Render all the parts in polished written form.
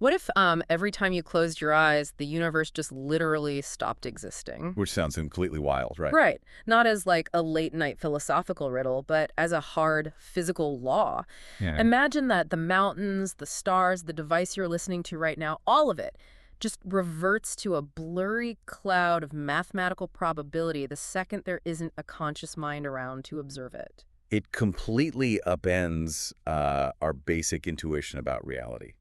What if every time you closed your eyes, the universe just literally stopped existing? Which sounds completely wild, right? Right. Not as like a late night philosophical riddle, but as a hard physical law. Yeah. Imagine that the mountains, the stars, the device you're listening to right now, all of it just reverts to a blurry cloud of mathematical probability the second there isn't a conscious mind around to observe it. It completely upends our basic intuition about reality.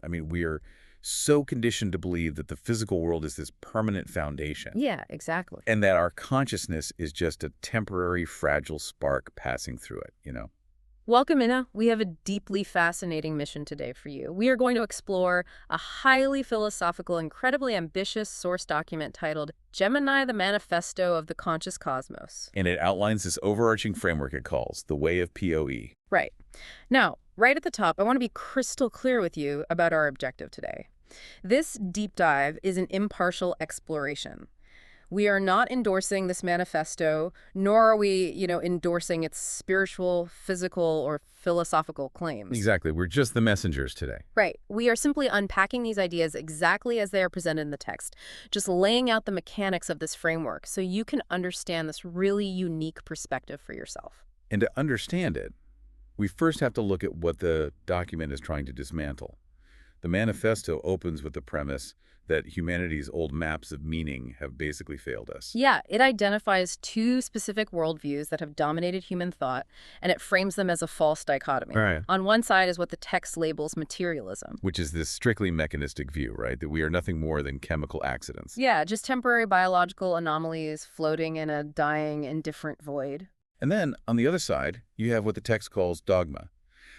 I mean, we are so conditioned to believe that the physical world is this permanent foundation Yeah, exactly. and that our consciousness is just a temporary, fragile spark passing through it. Welcome, Inna. We have a deeply fascinating mission today for you. We are going to explore a highly philosophical, incredibly ambitious source document titled Gemini, the Manifesto of the Conscious Cosmos. And it outlines this overarching framework it calls the way of PoE. Right. Now, right at the top, I want to be crystal clear with you about our objective today. This deep dive is an impartial exploration. We are not endorsing this manifesto, nor are we, endorsing its spiritual, physical, or philosophical claims. Exactly. We're just the messengers today. Right. We are simply unpacking these ideas exactly as they are presented in the text, just laying out the mechanics of this framework so you can understand this really unique perspective for yourself. And to understand it, we first have to look at what the document is trying to dismantle. The manifesto opens with the premise that humanity's old maps of meaning have basically failed us. Yeah, it identifies two specific worldviews that have dominated human thought, and it frames them as a false dichotomy. Right. On one side is what the text labels materialism. Which is this strictly mechanistic view, right? That we are nothing more than chemical accidents. Yeah, just temporary biological anomalies floating in a dying, indifferent void. And then, on the other side, you have what the text calls dogma.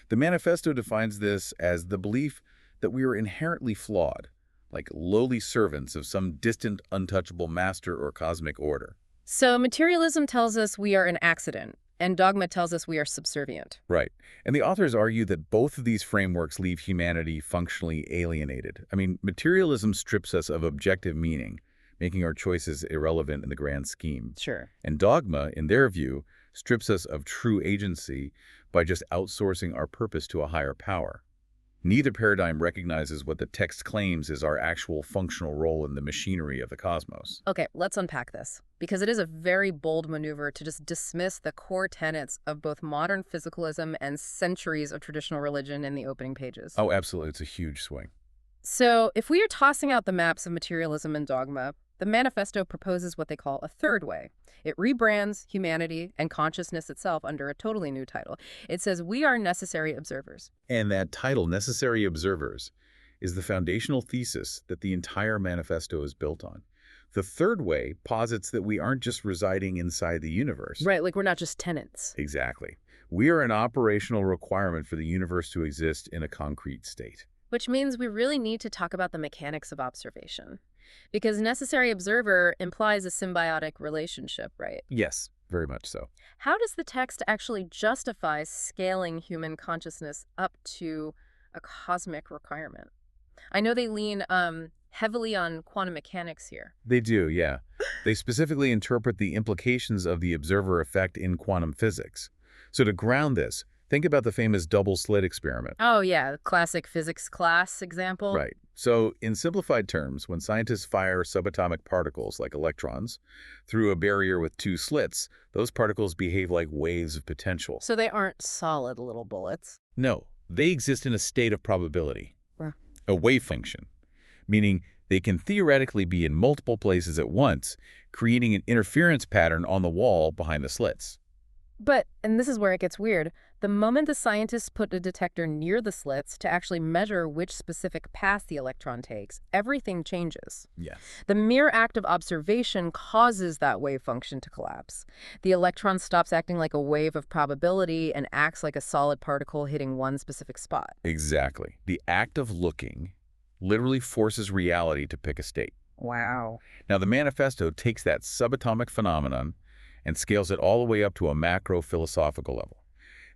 The manifesto defines this as the belief that we are inherently flawed, like lowly servants of some distant, untouchable master or cosmic order. So materialism tells us we are an accident, and dogma tells us we are subservient. Right. And the authors argue that both of these frameworks leave humanity functionally alienated. I mean, materialism strips us of objective meaning, making our choices irrelevant in the grand scheme. Sure. And dogma, in their view, strips us of true agency by just outsourcing our purpose to a higher power. Neither paradigm recognizes what the text claims is our actual functional role in the machinery of the cosmos. Okay, let's unpack this, because it is a very bold maneuver to just dismiss the core tenets of both modern physicalism and centuries of traditional religion in the opening pages. Oh, absolutely. It's a huge swing. So if we are tossing out the maps of materialism and dogma, the manifesto proposes what they call a third way. It rebrands humanity and consciousness itself under a totally new title. It says we are necessary observers. And that title, Necessary Observers, is the foundational thesis that the entire manifesto is built on. The third way posits that we aren't just residing inside the universe. Right, like we're not just tenants. Exactly. We are an operational requirement for the universe to exist in a concrete state. Which means we really need to talk about the mechanics of observation. Because necessary observer implies a symbiotic relationship, right? Yes, very much so. How does the text actually justify scaling human consciousness up to a cosmic requirement? I know they lean heavily on quantum mechanics here. They do, yeah. They specifically interpret the implications of the observer effect in quantum physics. So to ground this, think about the famous double-slit experiment. Oh, yeah, classic physics class example. Right. So in simplified terms, when scientists fire subatomic particles, like electrons, through a barrier with two slits, those particles behave like waves of potential. So they aren't solid little bullets. No, they exist in a state of probability, Right. a wave function, meaning they can theoretically be in multiple places at once, creating an interference pattern on the wall behind the slits. But, and this is where it gets weird, the moment the scientists put a detector near the slits to actually measure which specific path the electron takes, everything changes. Yes. The mere act of observation causes that wave function to collapse. The electron stops acting like a wave of probability and acts like a solid particle hitting one specific spot. Exactly. The act of looking literally forces reality to pick a state. Wow. Now, the manifesto takes that subatomic phenomenon and scales it all the way up to a macro-philosophical level.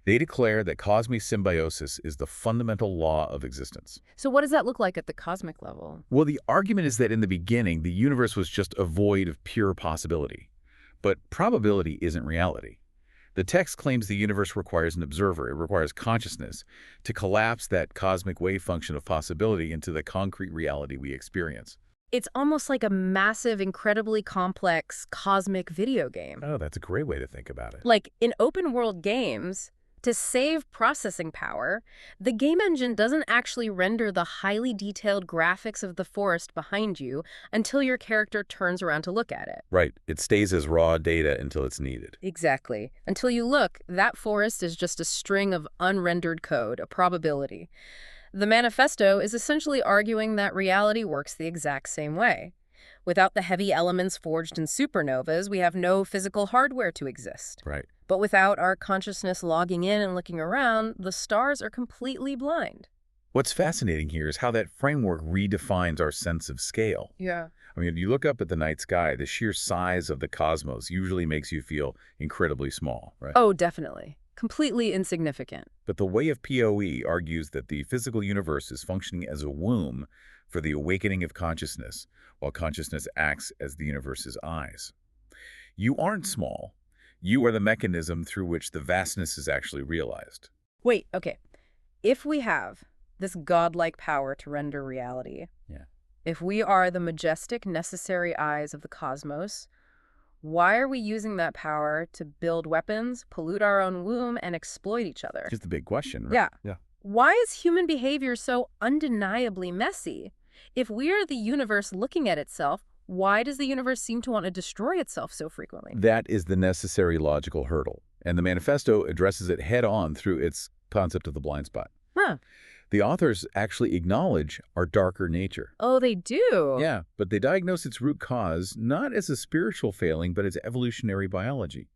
They declare that cosmic symbiosis is the fundamental law of existence. So what does that look like at the cosmic level? Well, the argument is that in the beginning, the universe was just a void of pure possibility. But probability isn't reality. The text claims the universe requires an observer. It requires consciousness to collapse that cosmic wave function of possibility into the concrete reality we experience. It's almost like a massive, incredibly complex cosmic video game. Oh, that's a great way to think about it. Like in open world games, to save processing power, the game engine doesn't actually render the highly detailed graphics of the forest behind you until your character turns around to look at it. Right. It stays as raw data until it's needed. Exactly. Until you look, that forest is just a string of unrendered code, a probability. The Manifesto is essentially arguing that reality works the exact same way. Without the heavy elements forged in supernovas, we have no physical hardware to exist. Right. But without our consciousness logging in and looking around, the stars are completely blind. What's fascinating here is how that framework redefines our sense of scale. Yeah. I mean, you look up at the night sky, the sheer size of the cosmos usually makes you feel incredibly small, right? Oh, definitely. Completely insignificant. But the way of PoE argues that the physical universe is functioning as a womb for the awakening of consciousness, while consciousness acts as the universe's eyes. You aren't small. You are the mechanism through which the vastness is actually realized. Wait, okay. If we have this godlike power to render reality, Yeah. if we are the majestic, necessary eyes of the cosmos, why are we using that power to build weapons, pollute our own womb, and exploit each other? Just a big question, right? Yeah. Yeah. Why is human behavior so undeniably messy? If we are the universe looking at itself, why does the universe seem to want to destroy itself so frequently? That is the necessary logical hurdle, and the Manifesto addresses it head-on through its concept of the blind spot. Huh. The authors actually acknowledge our darker nature. Oh, they do? Yeah, but they diagnose its root cause not as a spiritual failing, but as evolutionary biology.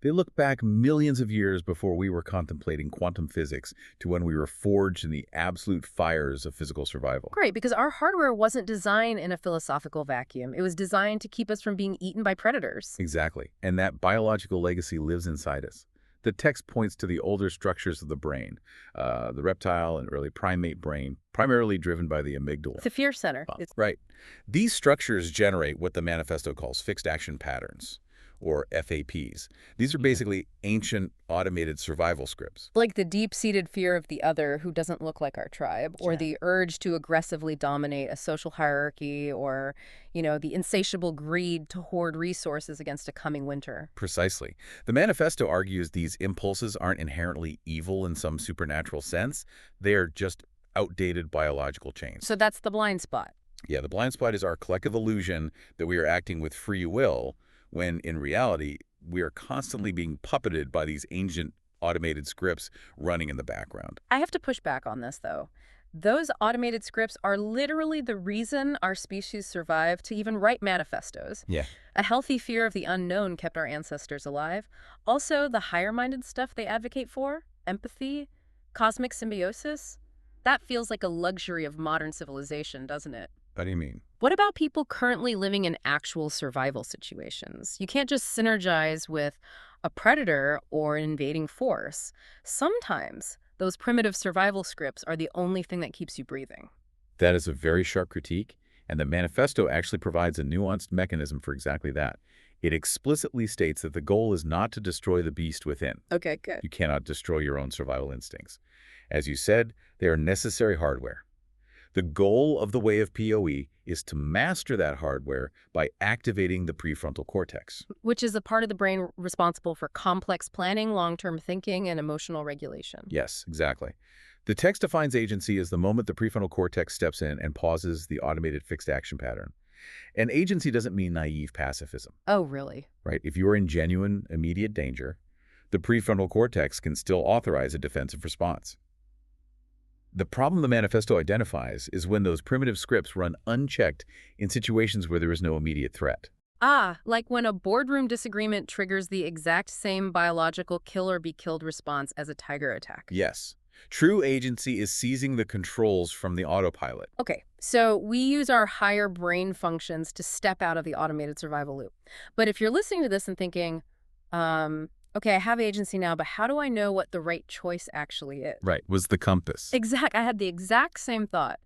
They look back millions of years before we were contemplating quantum physics to when we were forged in the absolute fires of physical survival. Great, because our hardware wasn't designed in a philosophical vacuum. It was designed to keep us from being eaten by predators. Exactly, and that biological legacy lives inside us. The text points to the older structures of the brain, the reptile and early primate brain, primarily driven by the amygdala. The fear center. Right. These structures generate what the Manifesto calls fixed action patterns, or FAPs. These are basically ancient automated survival scripts. Like the deep-seated fear of the other who doesn't look like our tribe, or the urge to aggressively dominate a social hierarchy, or, the insatiable greed to hoard resources against a coming winter. Precisely. The Manifesto argues these impulses aren't inherently evil in some supernatural sense. They are just outdated biological chains. So that's the blind spot. Yeah, the blind spot is our collective illusion that we are acting with free will, when in reality, we are constantly being puppeted by these ancient automated scripts running in the background. I have to push back on this, though. Those automated scripts are literally the reason our species survived to even write manifestos. Yeah. A healthy fear of the unknown kept our ancestors alive. Also, the higher-minded stuff they advocate for, empathy, cosmic symbiosis, that feels like a luxury of modern civilization, doesn't it? What do you mean? What about people currently living in actual survival situations? You can't just synergize with a predator or an invading force. Sometimes those primitive survival scripts are the only thing that keeps you breathing. That is a very sharp critique, and the Manifesto actually provides a nuanced mechanism for exactly that. It explicitly states that the goal is not to destroy the beast within. Okay, good. You cannot destroy your own survival instincts. As you said, they are necessary hardware. The goal of the way of PoE is to master that hardware by activating the prefrontal cortex. Which is a part of the brain responsible for complex planning, long-term thinking, and emotional regulation. Yes, exactly. The text defines agency as the moment the prefrontal cortex steps in and pauses the automated fixed action pattern. And agency doesn't mean naive pacifism, Oh, really? right? If you are in genuine, immediate danger, the prefrontal cortex can still authorize a defensive response. The problem the Manifesto identifies is when those primitive scripts run unchecked in situations where there is no immediate threat. Ah, like when a boardroom disagreement triggers the exact same biological kill or be killed response as a tiger attack. Yes. True agency is seizing the controls from the autopilot. Okay, so we use our higher brain functions to step out of the automated survival loop. But if you're listening to this and thinking, okay, I have agency now, but how do I know what the right choice actually is? Right, was the compass. I had the exact same thought.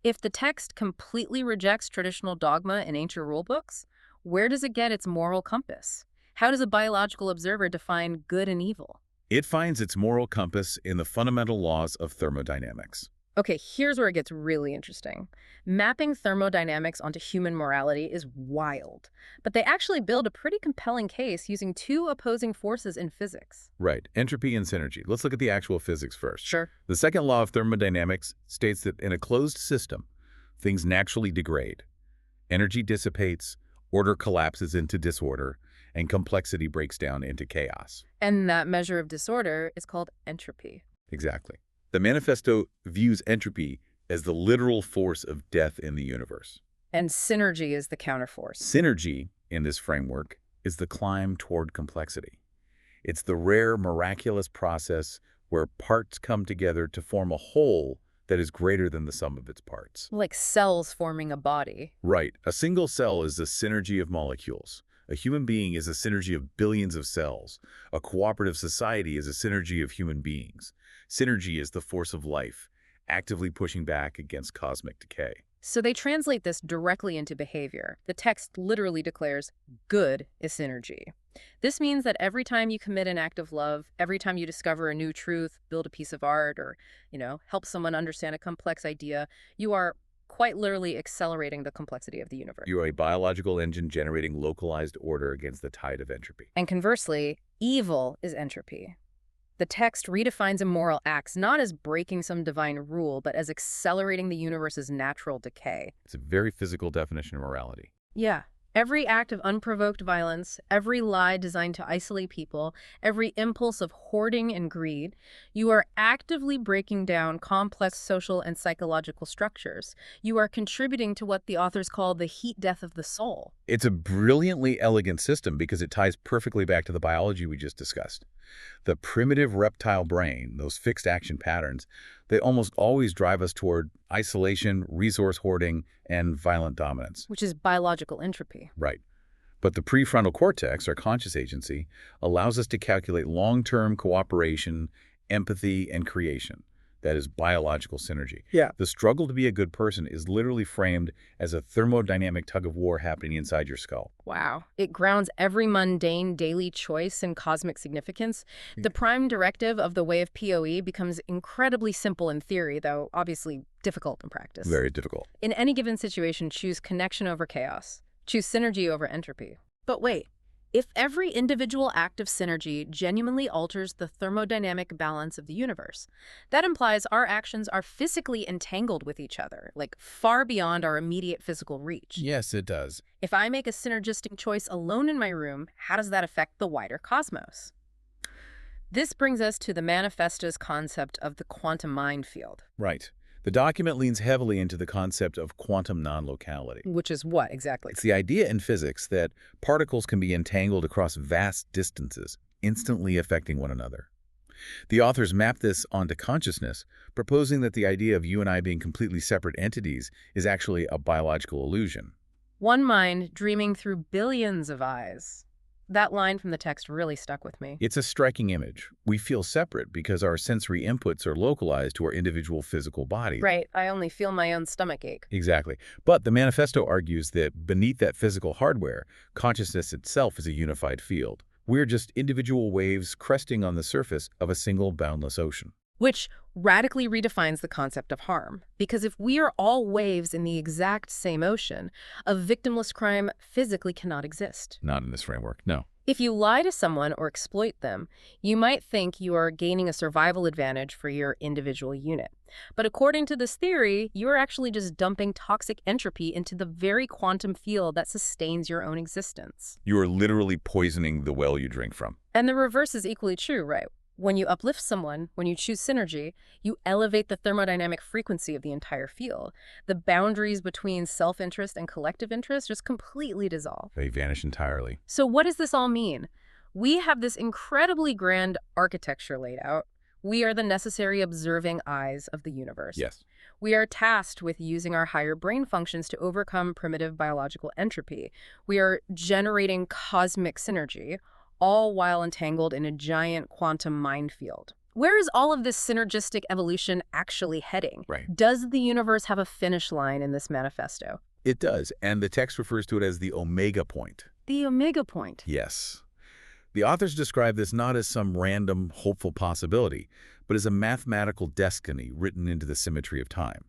If the text completely rejects traditional dogma and ancient rulebooks, where does it get its moral compass? How does a biological observer define good and evil? It finds its moral compass in the fundamental laws of thermodynamics. Okay, here's where it gets really interesting. Mapping thermodynamics onto human morality is wild, but they actually build a pretty compelling case using two opposing forces in physics. Right, entropy and synergy. Let's look at the actual physics first. Sure. The second law of thermodynamics states that in a closed system, things naturally degrade. Energy dissipates, order collapses into disorder, and complexity breaks down into chaos. And that measure of disorder is called entropy. Exactly. The Manifesto views entropy as the literal force of death in the universe. And synergy is the counterforce. Synergy, in this framework, is the climb toward complexity. It's the rare, miraculous process where parts come together to form a whole that is greater than the sum of its parts. Like cells forming a body. Right. A single cell is a synergy of molecules. A human being is a synergy of billions of cells. A cooperative society is a synergy of human beings. Synergy is the force of life, actively pushing back against cosmic decay. So they translate this directly into behavior. The text literally declares, good is synergy. This means that every time you commit an act of love, every time you discover a new truth, build a piece of art, or, help someone understand a complex idea, you are quite literally accelerating the complexity of the universe. You are a biological engine generating localized order against the tide of entropy. And conversely, evil is entropy. The text redefines immoral acts not as breaking some divine rule, but as accelerating the universe's natural decay. It's a very physical definition of morality. Yeah. Every act of unprovoked violence, every lie designed to isolate people, every impulse of hoarding and greed, you are actively breaking down complex social and psychological structures. You are contributing to what the authors call the heat death of the soul. It's a brilliantly elegant system because it ties perfectly back to the biology we just discussed. The primitive reptile brain, those fixed action patterns, they almost always drive us toward isolation, resource hoarding, and violent dominance. Which is biological entropy. Right. But the prefrontal cortex, our conscious agency, allows us to calculate long-term cooperation, empathy, and creation. That is biological synergy. Yeah. The struggle to be a good person is literally framed as a thermodynamic tug-of-war happening inside your skull. Wow. It grounds every mundane daily choice in cosmic significance. The prime directive of the way of PoE becomes incredibly simple in theory, though obviously difficult in practice. Very difficult. In any given situation, choose connection over chaos. Choose synergy over entropy. But wait. If every individual act of synergy genuinely alters the thermodynamic balance of the universe, that implies our actions are physically entangled with each other, like far beyond our immediate physical reach. Yes, it does. If I make a synergistic choice alone in my room, how does that affect the wider cosmos? This brings us to the Manifesto's concept of the quantum minefield. Right. The document leans heavily into the concept of quantum non-locality. Which is what, exactly? It's the idea in physics that particles can be entangled across vast distances, instantly affecting one another. The authors map this onto consciousness, proposing that the idea of you and I being completely separate entities is actually a biological illusion. One mind dreaming through billions of eyes. That line from the text really stuck with me. It's a striking image. We feel separate because our sensory inputs are localized to our individual physical bodies. Right. I only feel my own stomach ache. Exactly. But the Manifesto argues that beneath that physical hardware, consciousness itself is a unified field. We're just individual waves cresting on the surface of a single boundless ocean. Which radically redefines the concept of harm. Because if we are all waves in the exact same ocean, a victimless crime physically cannot exist. Not in this framework, no. If you lie to someone or exploit them, you might think you are gaining a survival advantage for your individual unit. But according to this theory, you are actually just dumping toxic entropy into the very quantum field that sustains your own existence. You are literally poisoning the well you drink from. And the reverse is equally true, right? When you uplift someone, when you choose synergy, you elevate the thermodynamic frequency of the entire field. The boundaries between self-interest and collective interest just completely dissolve. They vanish entirely. So what does this all mean? We have this incredibly grand architecture laid out. We are the necessary observing eyes of the universe. Yes. We are tasked with using our higher brain functions to overcome primitive biological entropy. We are generating cosmic synergy, all while entangled in a giant quantum minefield. Where is all of this synergistic evolution actually heading? Right. Does the universe have a finish line in this manifesto? It does, and the text refers to it as the omega point. The omega point. Yes. The authors describe this not as some random, hopeful possibility, but as a mathematical destiny written into the symmetry of time.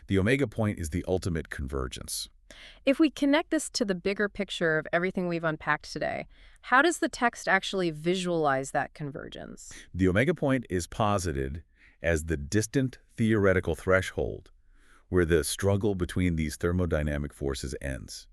The omega point is the ultimate convergence. If we connect this to the bigger picture of everything we've unpacked today, how does the text actually visualize that convergence? The omega point is posited as the distant theoretical threshold where the struggle between these thermodynamic forces ends.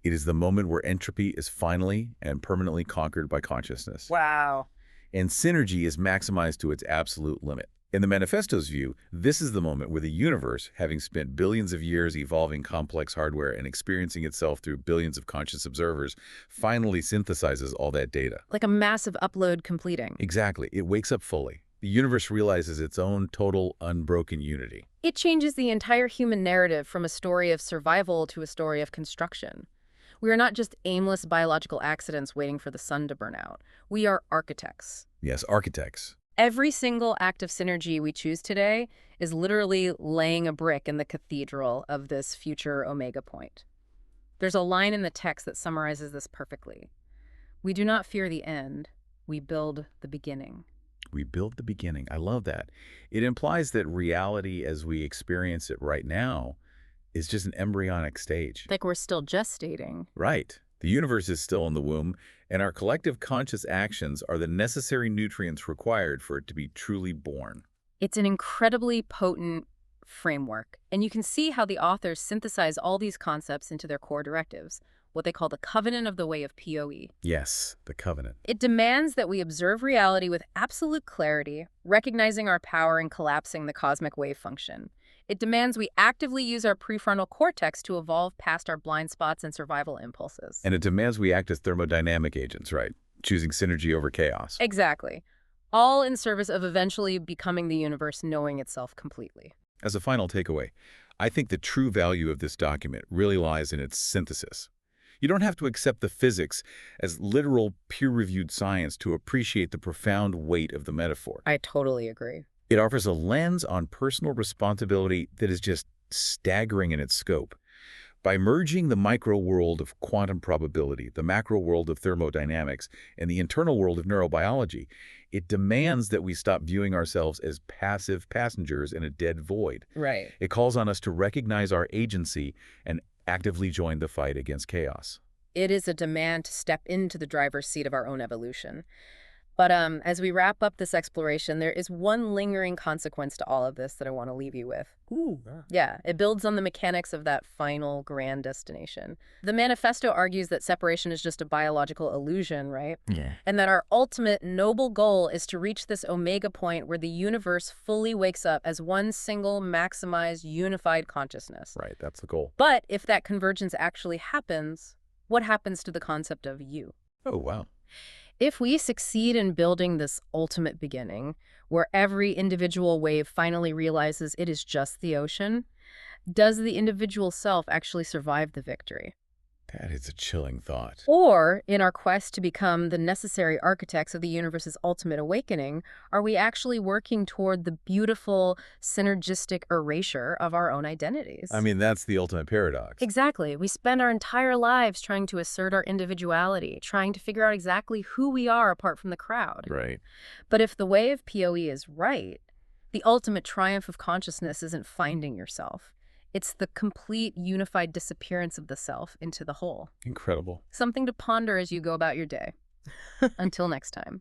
It is the moment where entropy is finally and permanently conquered by consciousness, Wow. and synergy is maximized to its absolute limit. In the Manifesto's view, this is the moment where the universe, having spent billions of years evolving complex hardware and experiencing itself through billions of conscious observers, finally synthesizes all that data. Like a massive upload completing. Exactly. It wakes up fully. The universe realizes its own total, unbroken unity. It changes the entire human narrative from a story of survival to a story of construction. We are not just aimless biological accidents waiting for the sun to burn out. We are architects. Yes, architects. Every single act of synergy we choose today is literally laying a brick in the cathedral of this future omega point. There's a line in the text that summarizes this perfectly. We do not fear the end, we build the beginning. We build the beginning. I love that. It implies that reality as we experience it right now is just an embryonic stage. Like we're still gestating. Right. The universe is still in the womb, and our collective conscious actions are the necessary nutrients required for it to be truly born. It's an incredibly potent framework, and you can see how the authors synthesize all these concepts into their core directives, what they call the covenant of the way of PoE. Yes, the covenant. It demands that we observe reality with absolute clarity, recognizing our power in collapsing the cosmic wave function. It demands we actively use our prefrontal cortex to evolve past our blind spots and survival impulses. And it demands we act as thermodynamic agents, right? Choosing synergy over chaos. Exactly. All in service of eventually becoming the universe knowing itself completely. As a final takeaway, I think the true value of this document really lies in its synthesis. You don't have to accept the physics as literal, peer-reviewed science to appreciate the profound weight of the metaphor. I totally agree. It offers a lens on personal responsibility that is just staggering in its scope. By merging the micro world of quantum probability, the macro world of thermodynamics, and the internal world of neurobiology, it demands that we stop viewing ourselves as passive passengers in a dead void. Right. It calls on us to recognize our agency and actively join the fight against chaos. It is a demand to step into the driver's seat of our own evolution. But as we wrap up this exploration, there is one lingering consequence to all of this that I want to leave you with. Ooh. Yeah, it builds on the mechanics of that final grand destination. The Manifesto argues that separation is just a biological illusion, right? Yeah. And that our ultimate noble goal is to reach this omega point where the universe fully wakes up as one single, maximized, unified consciousness. Right, that's the goal. But if that convergence actually happens, what happens to the concept of you? Oh, wow. If we succeed in building this ultimate beginning, where every individual wave finally realizes it is just the ocean, does the individual self actually survive the victory? That is a chilling thought. Or, in our quest to become the necessary architects of the universe's ultimate awakening, are we actually working toward the beautiful, synergistic erasure of our own identities? I mean, that's the ultimate paradox. Exactly. We spend our entire lives trying to assert our individuality, trying to figure out exactly who we are apart from the crowd. Right. But if the way of PoE is right, the ultimate triumph of consciousness isn't finding yourself. It's the complete unified disappearance of the self into the whole. Incredible. Something to ponder as you go about your day. Until next time.